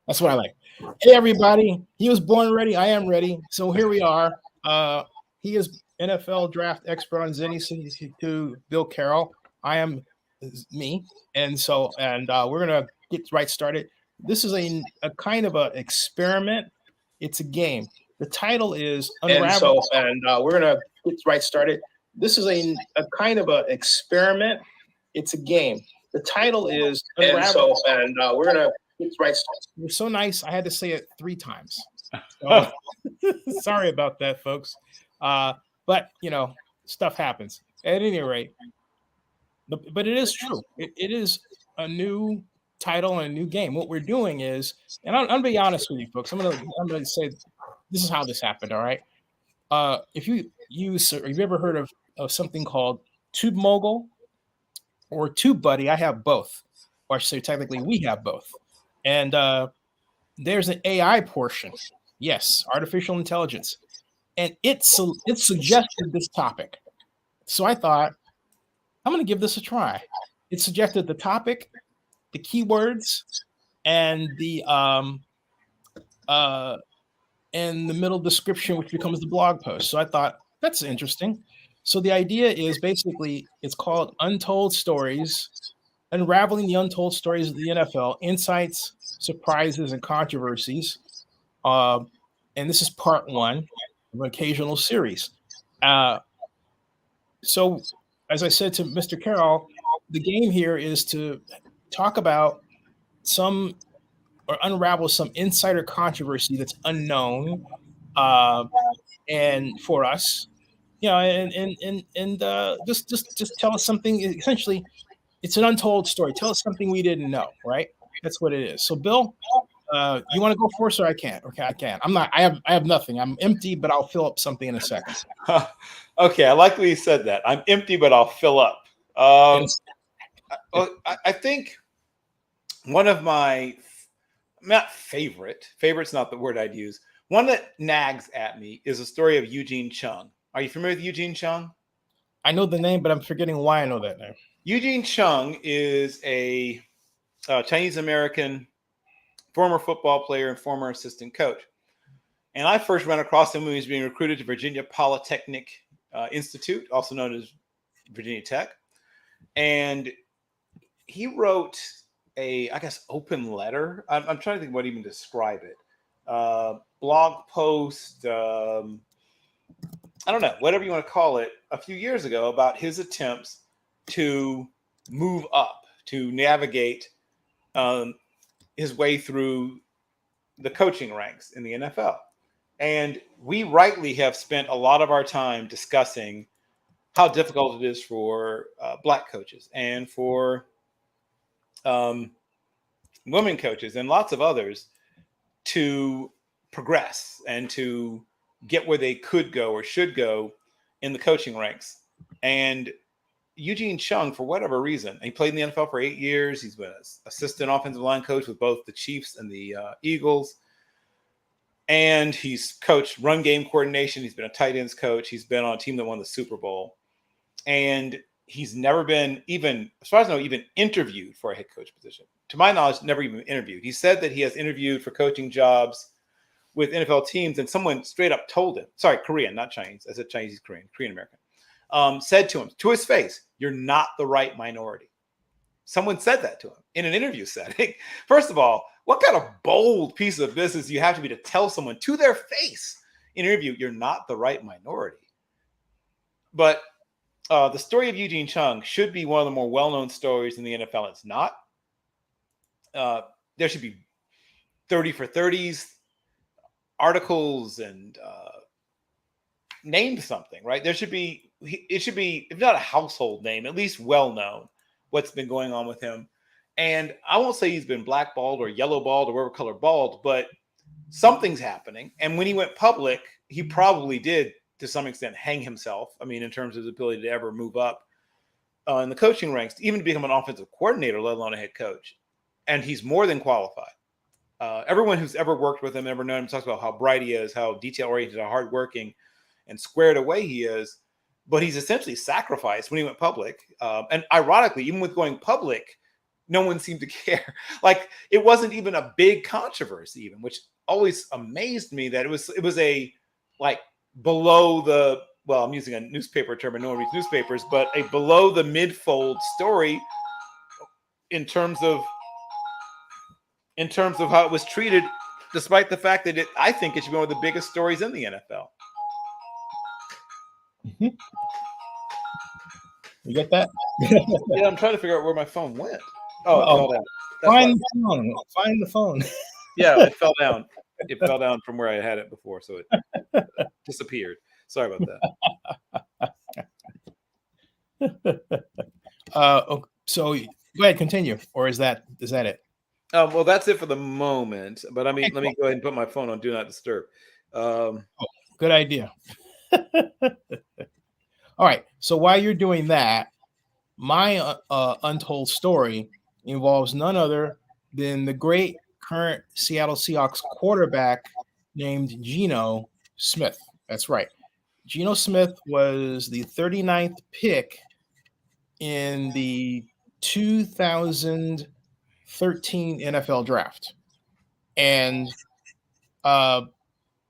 That's what I like. Hey, everybody. He was born ready. I am ready. So here we are. He is NFL draft expert on Zennie62, Bill Carroll. I am me. And we're going to get right started. This is a kind of an experiment. It's a game. The title is Unraveling. We're going to get right started. This is a kind of an experiment. It's a game. The title is Unraveling. We're going to it's right. You're so nice. I had to say it 3 times. So, sorry about that, folks. But stuff happens. At any rate, but it is true. It is a new title and a new game. What we're doing is, and I'm gonna be honest with you, folks. I'm gonna say this is how this happened. All right. If you have you ever heard of something called Tube Mogul or Tube Buddy? I have both, or I should say, technically, we have both. And there's an AI portion. Yes, artificial intelligence. And it suggested this topic. So I thought, I'm going to give this a try. It suggested the topic, the keywords, and the middle description, which becomes the blog post. So I thought, that's interesting. So the idea is basically, it's called Untold Stories, Unraveling the Untold Stories of the NFL, Insights, Surprises, and Controversies. And this is part 1 of an occasional series. So, as I said to Mr. Carroll, the game here is to talk about some or unravel some insider controversy that's unknown, and for us, and just tell us something. Essentially, it's an untold story. Tell us something we didn't know, right? That's what it is. So, Bill, you want to go first, or I can't? Okay, I can. I'm not. I have nothing. I'm empty, but I'll fill up something in a second. Okay, I like the way you said that. I'm empty, but I'll fill up. I think one of my not favorite's not the word I'd use. One that nags at me is the story of Eugene Chung. Are you familiar with Eugene Chung? I know the name, but I'm forgetting why I know that name. Eugene Chung is a Chinese American former football player and former assistant coach. And I first ran across him when he was being recruited to Virginia Polytechnic Institute, also known as Virginia Tech. And he wrote a, I guess, open letter. I'm trying to think what even describe it. Blog post, I don't know, whatever you want to call it, a few years ago about his attempts to move up, to navigate his way through the coaching ranks in the NFL. And we rightly have spent a lot of our time discussing how difficult it is for Black coaches and for women coaches and lots of others to progress and to get where they could go or should go in the coaching ranks. And Eugene Chung, for whatever reason, he played in the NFL for 8 years. He's been an assistant offensive line coach with both the Chiefs and the Eagles. And he's coached run game coordination. He's been a tight ends coach. He's been on a team that won the Super Bowl. And he's never been even, as far as I know, even interviewed for a head coach position. To my knowledge, never even interviewed. He said that he has interviewed for coaching jobs with NFL teams, and someone straight up told him, sorry, Korean, not Chinese. I said Chinese, he's Korean American. Said to him, to his face, "You're not the right minority." Someone said that to him in an interview setting. First of all, what kind of bold piece of business you have to be to tell someone to their face in an interview, "You're not the right minority"? But the story of Eugene Chung should be one of the more well-known stories in the NFL. It's not. There should be 30 for 30s articles and name something, right? It should be, if not a household name, at least well-known what's been going on with him. And I won't say he's been blackballed or yellow-balled or whatever color balled, but something's happening. And when he went public, he probably did, to some extent, hang himself. I mean, in terms of his ability to ever move up in the coaching ranks, even to become an offensive coordinator, let alone a head coach. And he's more than qualified. Everyone who's ever worked with him, ever known him, talks about how bright he is, how detail-oriented, how hardworking, and squared away he is. But he's essentially sacrificed when he went public. And ironically, even with going public, no one seemed to care. Like it wasn't even a big controversy, even, which always amazed me that it was a like below the, well, I'm using a newspaper term and no one reads newspapers, but a below the midfold story in terms of how it was treated, despite the fact that I think it should be one of the biggest stories in the NFL. Mm-hmm. You get that? Yeah, I'm trying to figure out where my phone went. Oh, it fell down. Find the phone. Find the phone. Yeah, it fell down. It fell down from where I had it before, so it disappeared. Sorry about that. So go ahead, continue. Or is that it? Well, that's it for the moment. But let me go ahead and put my phone on Do Not Disturb. Good idea. All right. So while you're doing that, my untold story involves none other than the great current Seattle Seahawks quarterback named Geno Smith. That's right. Geno Smith was the 39th pick in the 2013 NFL draft. And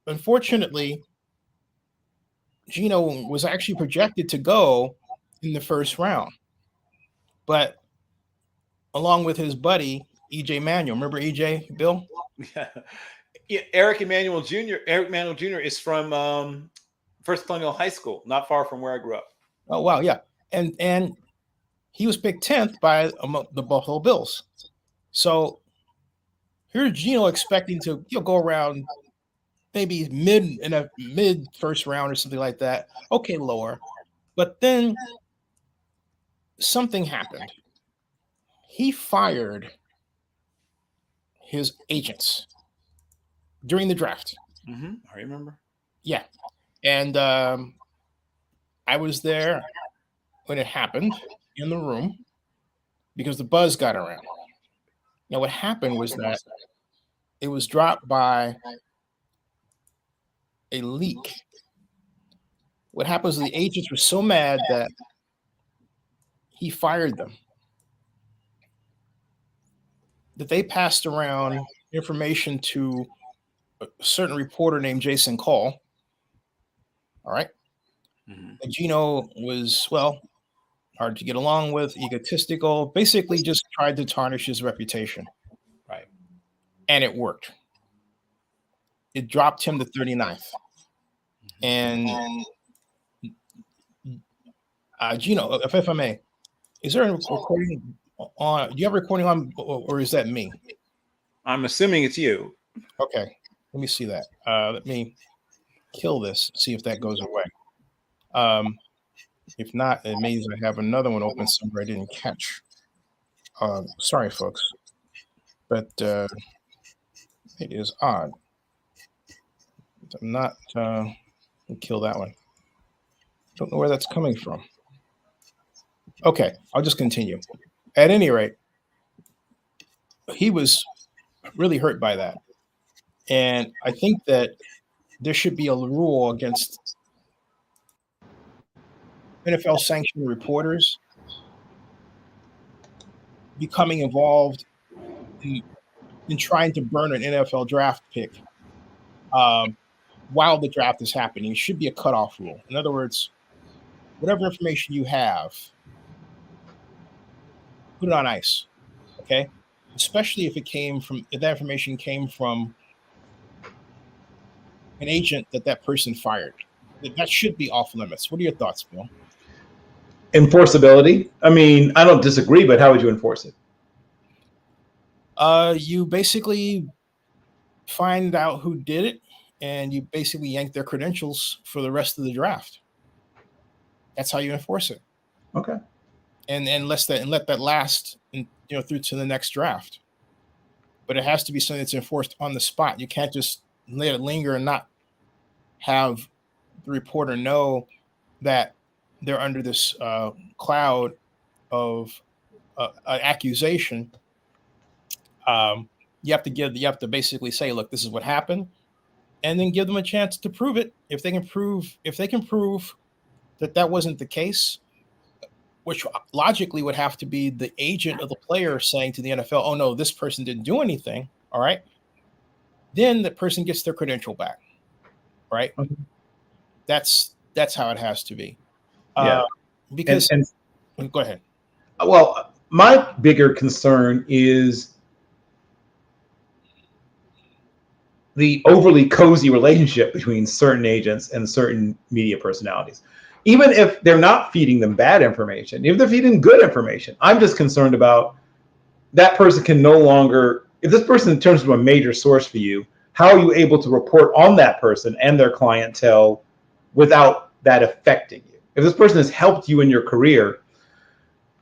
unfortunately, Geno was actually projected to go in the first round. But along with his buddy, EJ Manuel. Remember EJ, Bill? Yeah. Eric Emanuel Jr. is from First Colonial High School, not far from where I grew up. Oh, wow, yeah. And he was picked 10th by the Buffalo Bills. So here's Geno expecting to go around maybe mid first round or something like that. Okay, lower. But then something happened. He fired his agents during the draft. Mm-hmm. I remember. Yeah. And I was there when it happened in the room because the buzz got around. Now, what happened was that it was dropped by a leak. What happens is the agents were so mad that he fired them, that they passed around information to a certain reporter named Jason Call. All right. Mm-hmm. And Geno was, well, hard to get along with, egotistical, basically just tried to tarnish his reputation. Right. And it worked. It dropped him to 39th. And Geno, if I may, is there a recording on? Do you have a recording on, or is that me? I'm assuming it's you. Okay, let me see that. Let me kill this. See if that goes away. If not, it means I have another one open somewhere I didn't catch. Sorry, folks, but it is odd. I'm not. Kill that one. Don't know where that's coming from. Okay, I'll just continue. At any rate, he was really hurt by that. And I think that there should be a rule against NFL sanctioned reporters becoming involved in trying to burn an NFL draft pick while the draft is happening. It should be a cutoff rule. In other words, whatever information you have, put it on ice, okay? Especially if that information came from an agent that person fired. That should be off limits. What are your thoughts, Bill? Enforceability. I mean, I don't disagree, but how would you enforce it? You basically find out who did it, and you basically yank their credentials for the rest of the draft. That's how you enforce it. Okay. And let that last, through to the next draft. But it has to be something that's enforced on the spot. You can't just let it linger and not have the reporter know that they're under this cloud of accusation. You have to basically say, look, this is what happened, and then give them a chance to prove it. If they can prove that wasn't the case, which logically would have to be the agent of the player saying to the NFL, oh no, this person didn't do anything. All right. Then the person gets their credential back. Right. Okay. That's how it has to be. Yeah. Because and go ahead. Well, my bigger concern is the overly cozy relationship between certain agents and certain media personalities. Even if they're not feeding them bad information, if they're feeding good information, I'm just concerned about that person can no longer, if this person turns into a major source for you, how are you able to report on that person and their clientele without that affecting you? If this person has helped you in your career,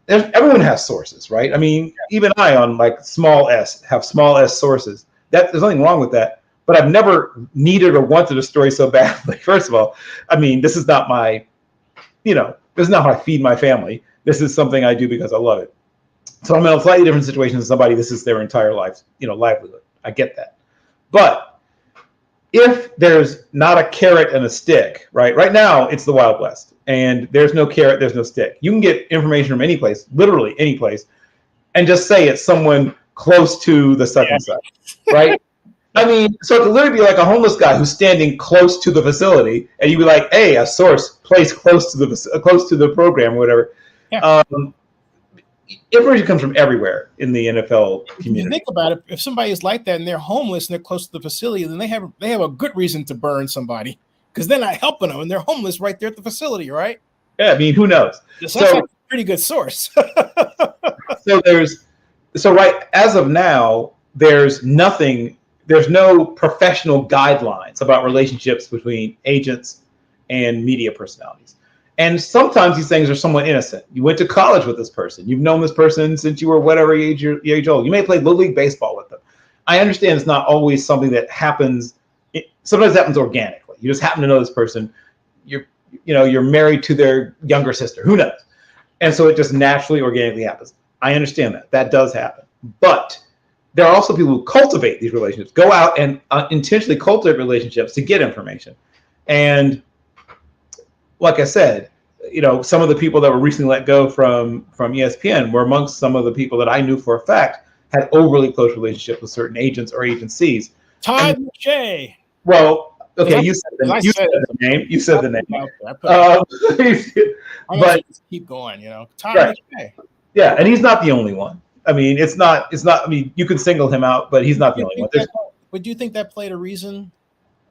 everyone has sources, right? I mean, even I on like small s have small s sources. There's nothing wrong with that. But I've never needed or wanted a story so badly. First of all, I mean, this is not my, this is not how I feed my family. This is something I do because I love it. So I'm in a slightly different situation than somebody, this is their entire life, livelihood. I get that. But if there's not a carrot and a stick, right now it's the Wild West, and there's no carrot, there's no stick. You can get information from any place, literally any place, and just say it's someone close to the such and such, right? I mean, so it could literally be like a homeless guy who's standing close to the facility, and you'd be like, "Hey, a source placed close to the program, or whatever." Yeah. Information comes from everywhere in the NFL community. If you think about it, if somebody is like that and they're homeless and they're close to the facility, then they have a good reason to burn somebody because they're not helping them and they're homeless right there at the facility, right? Yeah, I mean, who knows? So that's like a pretty good source. So right as of now, there's no professional guidelines about relationships between agents and media personalities. And sometimes these things are somewhat innocent. You went to college with this person. You've known this person since you were whatever age old. You may play Little League Baseball with them. I understand it's not always something that happens. Sometimes it happens organically. You just happen to know this person. You're married to their younger sister. Who knows? And so it just naturally, organically happens. I understand that. That does happen. But there are also people who cultivate these relationships, go out and intentionally cultivate relationships to get information. And like I said, some of the people that were recently let go from ESPN were amongst some of the people that I knew for a fact had overly close relationships with certain agents or agencies. Todd McShay. Well, okay, you said the name. You said the name. But keep going. Todd McShay. Yeah, and he's not the only one. I mean, it's not. I mean, you could single him out, but he's not the only one. But do you think that played a reason?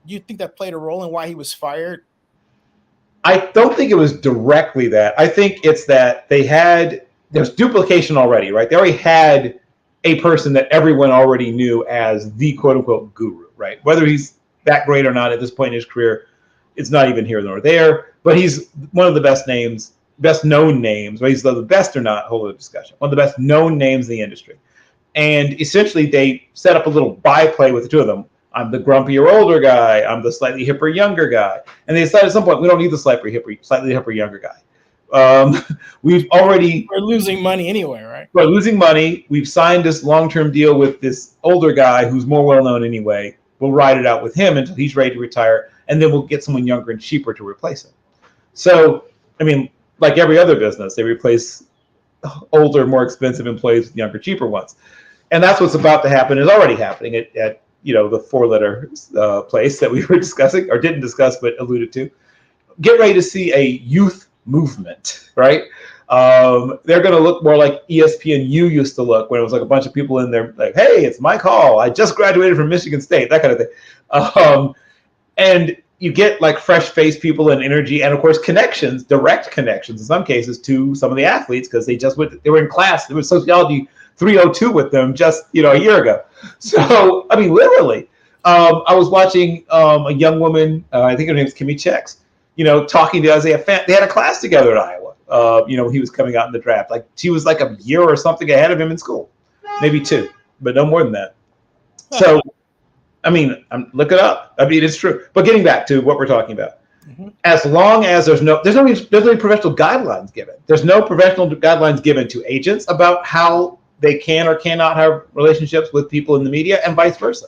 Do you think that played a role in why he was fired? I don't think it was directly that. I think it's that there's duplication already, right? They already had a person that everyone already knew as the quote unquote guru, right? Whether he's that great or not at this point in his career, it's not even here nor there. But he's one of the best known names, whether he's the best or not, whole other discussion. One of the best known names in the industry. And essentially they set up a little byplay with the two of them. I'm the grumpier older guy. I'm the slightly hipper younger guy. And they decided at some point, we don't need the slightly hipper younger guy. We're losing money anyway, right? We're losing money. We've signed this long-term deal with this older guy who's more well-known anyway. We'll ride it out with him until he's ready to retire. And then we'll get someone younger and cheaper to replace him. So, I mean, like every other business, they replace older, more expensive employees with younger, cheaper ones. And that's what's about to happen. Is already happening at the four-letter place that we were discussing, or didn't discuss, but alluded to. Get ready to see a youth movement, right? They're going to look more like ESPNU used to look, when it was like a bunch of people in there like, hey, it's Mike Hall. I just graduated from Michigan State, that kind of thing. And you get like fresh-faced people and energy, and of course connections, direct connections in some cases to some of the athletes, because they were in class. There was sociology 302 with them just a year ago. So I mean, literally, I was watching a young woman, I think her name is Kimmy Chex, talking to Isaiah Fant. They had a class together at Iowa. When he was coming out in the draft, like she was like a year or something ahead of him in school, maybe 2, but no more than that. So I mean, look it up. I mean, it's true. But getting back to what we're talking about, as long as there's no professional guidelines given. There's no professional guidelines given to agents about how they can or cannot have relationships with people in the media, and vice versa.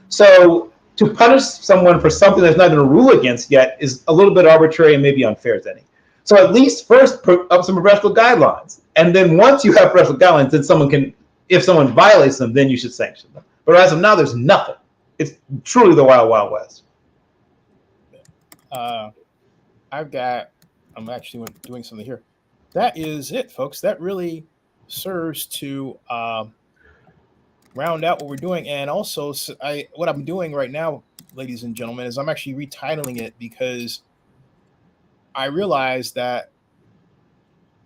So to punish someone for something there's not even a rule against yet is a little bit arbitrary and maybe unfair, Zennie. So at least first put up some professional guidelines, and then once you have professional guidelines, then someone can, if someone violates them, then you should sanction them. But as of now, there's nothing. It's truly the wild, wild west. I'm actually doing something here. That is it, folks. That really serves to round out what we're doing. And also, what I'm doing right now, ladies and gentlemen, is I'm actually retitling it because I realize that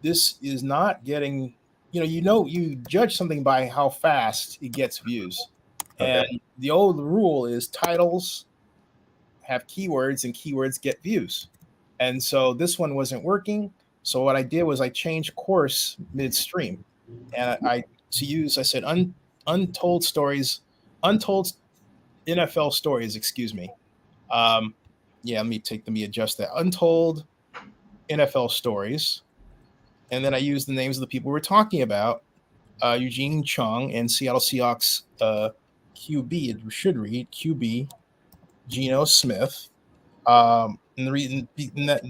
this is not getting, you judge something by how fast it gets views. Okay. And the old rule is titles have keywords and keywords get views. And so this one wasn't working. So what I did was I changed course midstream. And I said untold stories, untold NFL stories, excuse me. Let me adjust that. Untold NFL stories. And then I used the names of the people we're talking about. Eugene Chung and Seattle Seahawks QB, it should read QB, Geno Smith. And the reason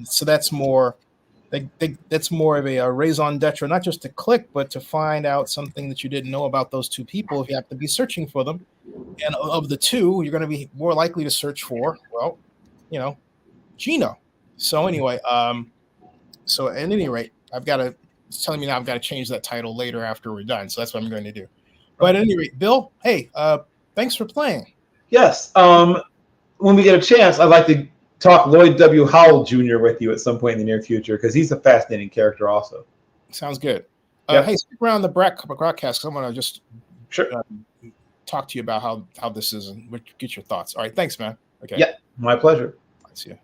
so that's more that's more of a raison d'etre, not just to click, but to find out something that you didn't know about those two people if you have to be searching for them. And of the two, you're going to be more likely to search for, Geno. So anyway, so at any rate, it's telling me now I've got to change that title later after we're done. So that's what I'm going to do. But at any rate, Bill, hey, thanks for playing. Yes. When we get a chance, I'd like to talk Lloyd W. Howell Jr. with you at some point in the near future because he's a fascinating character also. Sounds good. Yep. Hey, stick around the broadcast because I'm going to just sure talk to you about how this is and get your thoughts. All right. Thanks, man. Okay. Yeah, my pleasure. See you.